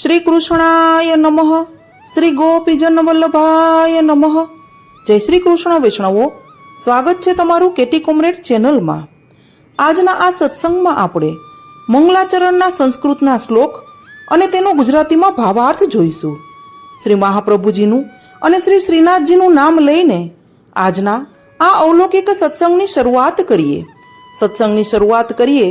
શ્રી કૃષ્ણાય નમઃ. શ્રી ગોપીજન વલ્લભાય નમઃ. જય શ્રી કૃષ્ણ વૈષ્ણવો, સ્વાગત છે તમારું કેટી કોમરેડ ચેનલમાં. આજના આ સત્સંગમાં આપણે મંગલાચરણના સંસ્કૃતના શ્લોક અને તેનો ગુજરાતીમાં ભાવાર્થ જોઈશું. શ્રી મહાપ્રભુજીનું અને શ્રી શ્રીનાથજીનું નામ લઈને આજના આ અવલૌકિક સત્સંગની શરૂઆત કરીએ. સત્સંગની શરૂઆત કરીએ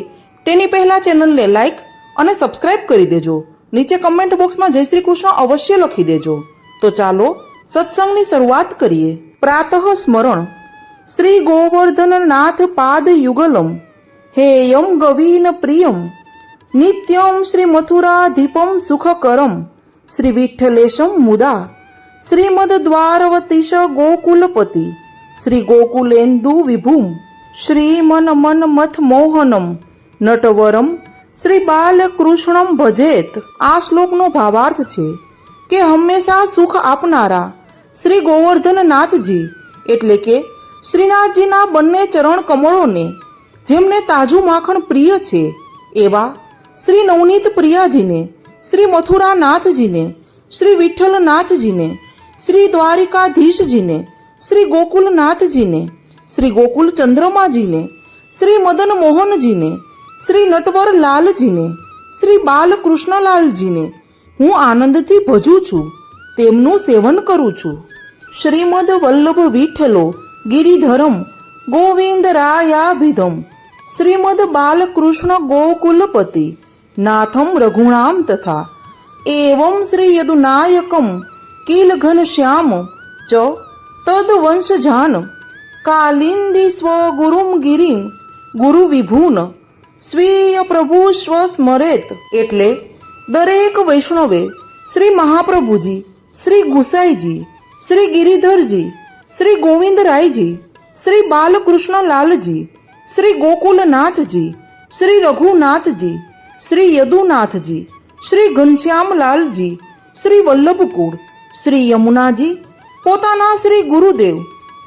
તેની પહેલા ચેનલને લાઈક અને સબસ્ક્રાઇબ કરી દેજો. નીચે કમેન્ટ બોક્સમાં જય શ્રી કૃષ્ણ અવશ્ય લખી દેજો. તો ચાલો સત્સંગની શરૂઆત કરીએ. પ્રાતઃ સ્મરણ શ્રી ગોવર્ધનનાથ પાદ યુગલમ હેયમ ગવીન પ્રિયમ નિત્યમ શ્રી મથુરાધીપમ સુખકરમ શ્રી વિઠ્ઠલેશમ મુદા શ્રીમદ દ્વારવતીશ ગોકુલપતિ શ્રી ગોકુલેન્દુ વિભુમ શ્રી મન મન મથ મોહનમ નટવરમ શ્રી બાલકૃષ્ણમ ભજેત. આ શ્લોકનો ભાવાર્થ છે કે હંમેશા સુખ આપનારા શ્રી ગોવર્ધનનાથજી એટલે કે શ્રીનાથજીના બંને ચરણ કમળોને જેમને તાજું માખણ પ્રિય છે એવા શ્રી નવનીત પ્રિયાજીને, શ્રી મથુરાનાથજીને, શ્રી વિઠ્ઠલનાથજીને, શ્રી દ્વારિકાધીશજીને, શ્રી ગોકુલનાથજીને, શ્રી ગોકુલ ચંદ્રમાજીને, શ્રી મદન મોહનજીને, શ્રી નટવર લાલજીને, શ્રી બાલકૃષ્ણલાલજીને હું આનંદથી ભજું છું, તેમનું સેવન કરું છું. શ્રીમદ વલ્લભ વિઠ્ઠલો ગિરિધરમ ગોવિંદરાયાભિધમ શ્રીમદ બાલકૃષ્ણ ગોકુલપતિ નાથમ રઘુણામ તથા એવં શ્રી યદુનાયકમ કિલ ઘનશ્યામ ચ તદવંશજાન કાલિંદી સ્વગુરુમ ગિરિમ ગુરુ વિભૂન સ્વીય પ્રભુ સ્વ સ્મરેત. એટલે દરેક વૈષ્ણવે શ્રી મહાપ્રભુજી, શ્રી ગુસાઈજી, શ્રી ગિરિધરજી, શ્રી ગોવિંદરાયજી, શ્રી બાલકૃષ્ણલાલજી, શ્રી ગોકુલનાથજી, શ્રી રઘુનાથજી, શ્રી યદુનાથજી, શ્રી ઘનશ્યામલાલજી, શ્રી વલ્લભકુળ, શ્રી યમુનાજી, પોતાના શ્રી ગુરુદેવ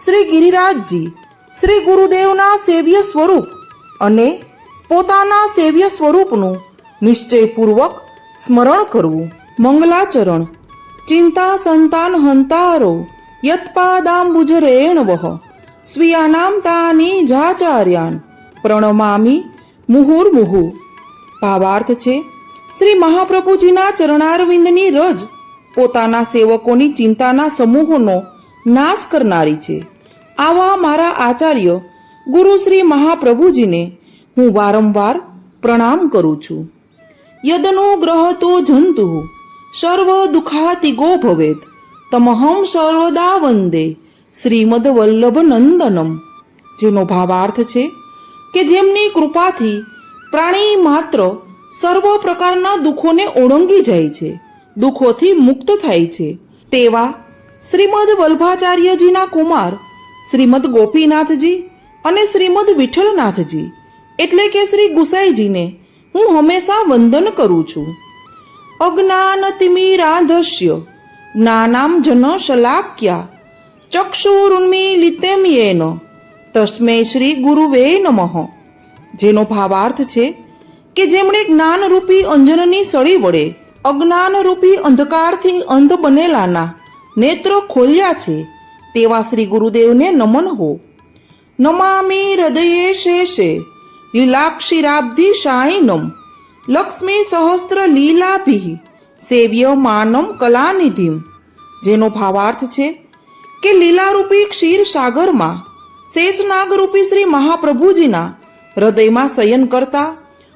શ્રી ગિરિરાજજી, શ્રી ગુરુદેવના સેવ્ય સ્વરૂપ અને પોતાના સેવ્ય સ્વરૂપનું નિશ્ચયપૂર્વક સ્મરણ કરવું. મંગલાચરણ ચિંતા સંતાન હંતારો યત્પાદાંબુજરેણવઃ સ્વીયાનામ તાની જાચાર્યાન પ્રણમામી મુહુર્મુહુ. ભાવાર્થ છે શ્રી મહાપ્રભુજીના ચરણારવિંદની રજ પોતાના સેવકોની ચિંતાના સમૂહોનો નાશ કરનારી છે. આવા મારા આચાર્ય ગુરુ શ્રી મહાપ્રભુજીને હું વારંવાર પ્રણામ કરું છું. યદનુગ્રહતો જંતુ સર્વ દુઃખાતિગો ભવેત તમહમ સર્વદા વંદે શ્રીમદ વલ્લભ નંદનમ. જેનો ભાવાર્થ છે કે જેમની કૃપાથી પ્રાણી માત્ર સર્વ પ્રકારના દુઃખોને ઓળંગી જાય છે, દુઃખોથી મુક્ત થાય છે, તેવા શ્રીમદ વલ્ભાચાર્યજીના કુમાર શ્રીમદ ગોપીનાથજી અને શ્રીમદ વિઠ્ઠલનાથજી એટલે કે શ્રી ગુસાઈજીને હું હંમેશા વંદન કરું છું. અજ્ઞાનતિમિરાંધસ્ય જ્ઞાનામ જન શલાક્યા ચક્ષુરુન્મીલિતેમ યેન તસ્મૈ શ્રી ગુરુવે નમઃ. જેનો ભાવાર્થ છે કે જેમણે જ્ઞાનરૂપી અંજનની સળી વડે અજ્ઞાનરૂપી અંધકારથી અંધ બનેલાના નેત્ર ખોલ્યા છે તેવા શ્રી ગુરુદેવને નમન હો. નમામિ હૃદયે શેષે લીલાક્ષીરાબ્ધિ શાયિનમ લક્ષ્મી સહસ્ત્ર લીલાભિ સેવ્ય માનમ કલાનિધિમ. જેનો ભાવાર્થ છે કે લીલારૂપી ક્ષીર સાગરમાં શેષનાગરૂપી શ્રી મહાપ્રભુજીના હૃદયમાં શયન કરતા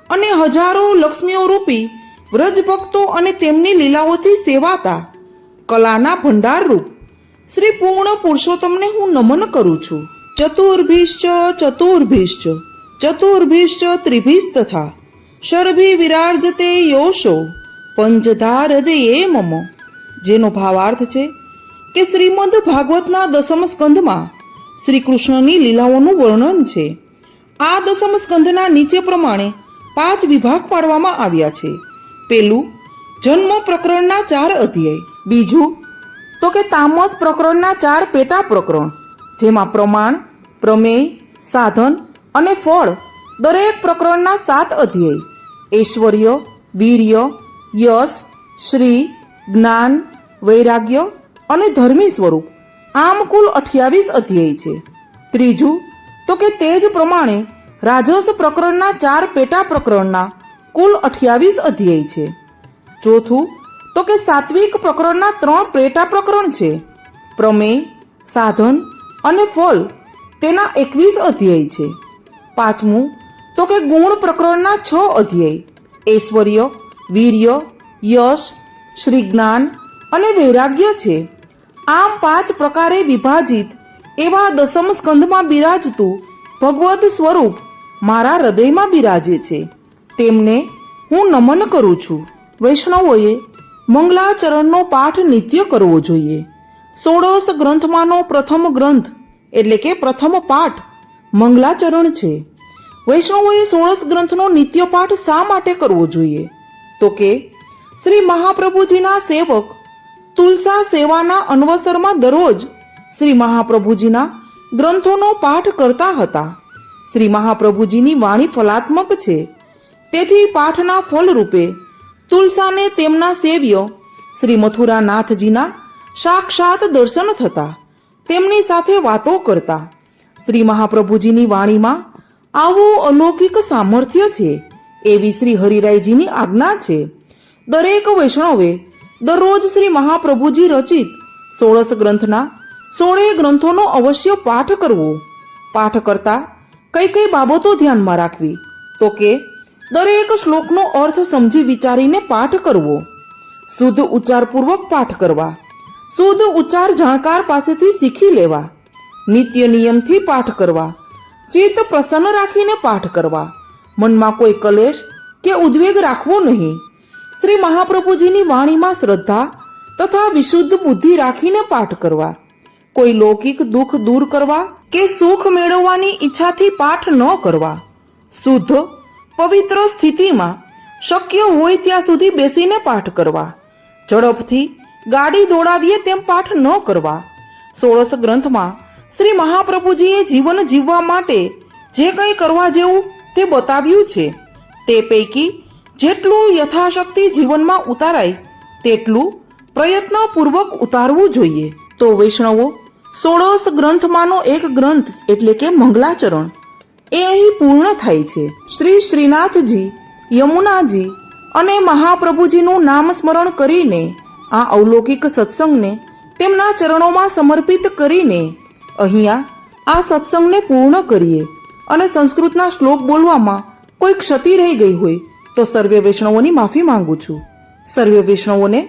અને હજારો લક્ષ્મીઓ રૂપી વ્રજ ભક્તો અને તેમની લીલાઓથી સેવાતા કલાના ભંડાર રૂપ શ્રી પૂર્ણ પુરુષોત્તમને હું નમન કરું છું. ચતુર્ભિશ્ચ ચતુર્ભિશ્ચ ચતુર્ભિશ્ચ ત્રિભિસ્તથા શરભી વિરાજતે યોશો પંચધા હૃદયે મમ. જેનો ભાવાર્થ છે કે શ્રીમદ ભાગવતના દસમ સ્કંધમાં શ્રી કૃષ્ણની લીલાઓનું વર્ણન છે. આ દસમ સ્કંધના નીચે પ્રમાણે 5 વિભાગ પાડવામાં આવ્યા છે. પેલું જન્મ પ્રકરણના 4 અધ્યાય, બીજું તો કે તામસ પ્રકરણના 4 પેટા પ્રકરણ જેમાં પ્રમાણ, પ્રમેય, સાધન અને ફળ દરેક પ્રકરણના 7 અધ્યાય, ઐશ્વર્ય, વીર્ય, યશ, શ્રી, જ્ઞાન, વૈરાગ્ય અને ધર્મી સ્વરૂપ, આમ કુલ 28 અધ્યાય છે. ત્રીજું તો કે તે જ પ્રમાણે રાજસ પ્રકરણના 4 પેટા પ્રકરણના કુલ 28 અધ્યાય છે. ચોથું તો કે સાત્વિક પ્રકરણના 3 પેટા પ્રકરણ છે. પ્રમેય, સાધન અને ફળ તેના 21 અધ્યાય છે. પાંચમું તો કે ગુણ પ્રકરણના 6 અધ્યાય, ઐશ્વર્ય, વીર્ય, યશ, શ્રી જ્ઞાન અને વૈરાગ્ય છે. આમ 5 પ્રકારે વિભાજિત એવા દસમ સ્કંધમાં બિરાજતું ભગવદ સ્વરૂપ મારા હૃદયમાં બિરાજે છે. તેમને હું નમન કરું છું. વૈષ્ણવોએ મંગલાચરણનો પાઠ નિત્ય કરવો જોઈએ. 16 ગ્રંથમાંનો પ્રથમ ગ્રંથ એટલે કે પ્રથમ પાઠ મંગલાચરણ છે. વૈષ્ણવોએ 16 ગ્રંથનો નિત્ય પાઠ શા માટે કરવો જોઈએ? તો કે શ્રી મહાપ્રભુજીના સેવક તુલસા સેવાના અનવસરમાં દરરોજ શ્રી મહાપ્રભુજીના ગ્રંથોનો પાઠ કરતા હતા. શ્રી મહાપ્રભુજીની વાણી ફલાત્મક છે. તેથી પાઠના ફલરૂપે તુલસાને તેમના સેવ્ય શ્રી મથુરાનાથજીના સાક્ષાત દર્શન થતા. તેમની સાથે વાતો કરતા. શ્રી મહાપ્રભુજીની વાણીમાં આવું અલૌકિક સામર્થ્ય છે એવી શ્રી હરિરાયજીની આજ્ઞા છે. દરેક વૈષ્ણવે દરરોજ શ્રી મહાપ્રભુજી રચિત 16 ગ્રંથના 16 ગ્રંથોનો અવશ્ય પાઠ કરવો. પાઠ કરતા કઈ કઈ બાબતો ધ્યાનમાં રાખવી? તો કે દરેક શ્લોકનો અર્થ સમજી વિચારીને પાઠ કરવો, શુદ્ધ ઉચ્ચારપૂર્વક પાઠ કરવા, શુદ્ધ ઉચ્ચાર જાણકાર પાસેથી શીખી લેવા, નિત્ય નિયમથી પાઠ કરવા, ચિત્ત પ્રસન્ન રાખીને પાઠ કરવા, મનમાં કોઈ કલેશ કે ઉદ્વેગ રાખવો નહીં. શ્રી મહાપ્રભુજીની વાણીમાં શ્રદ્ધા તથા વિશુદ્ધ બુદ્ધિ રાખીને પાઠ કરવા. કોઈ લૌકિક દુઃખ દૂર કરવા કે સુખ મેળવવાની ઈચ્છાથી પાઠ ન કરવા. શુદ્ધ પવિત્ર સ્થિતિમાં શક્ય હોય ત્યાં સુધી બેસીને પાઠ કરવા. ઝડપથી ગાડી દોડાવીએ તેમ પાઠ ન કરવા. 16 ગ્રંથમાં શ્રી મહાપ્રભુજીએ જીવન જીવવા માટે જે કંઈ કરવા જેવું તે બતાવ્યું છે. તે પૈકી જેટલું યથાશક્તિ જીવનમાં ઉતારાય તેટલું પ્રયત્નપૂર્વક ઉતારવું જોઈએ. તો વૈષ્ણવો, 16 ગ્રંથમાંનો એક ગ્રંથ એટલે કે મંગલાચરણ એ અહીં પૂર્ણ થાય છે. શ્રી શ્રીનાથજી, યમુનાજી અને મહાપ્રભુજીનું નામ સ્મરણ કરીને આ અવલૌકિક સત્સંગને તેમના ચરણોમાં સમર્પિત કરીને અહીંયા આ સત્સંગને પૂર્ણ કરીએ. અને સંસ્કૃતના શ્લોક બોલવામાં કોઈ ક્ષતિ રહી ગઈ હોય તો સર્વે વૈષ્ણવોની માફી માંગુ છું. સર્વે વૈષ્ણવોને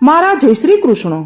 મારા જય શ્રી કૃષ્ણ.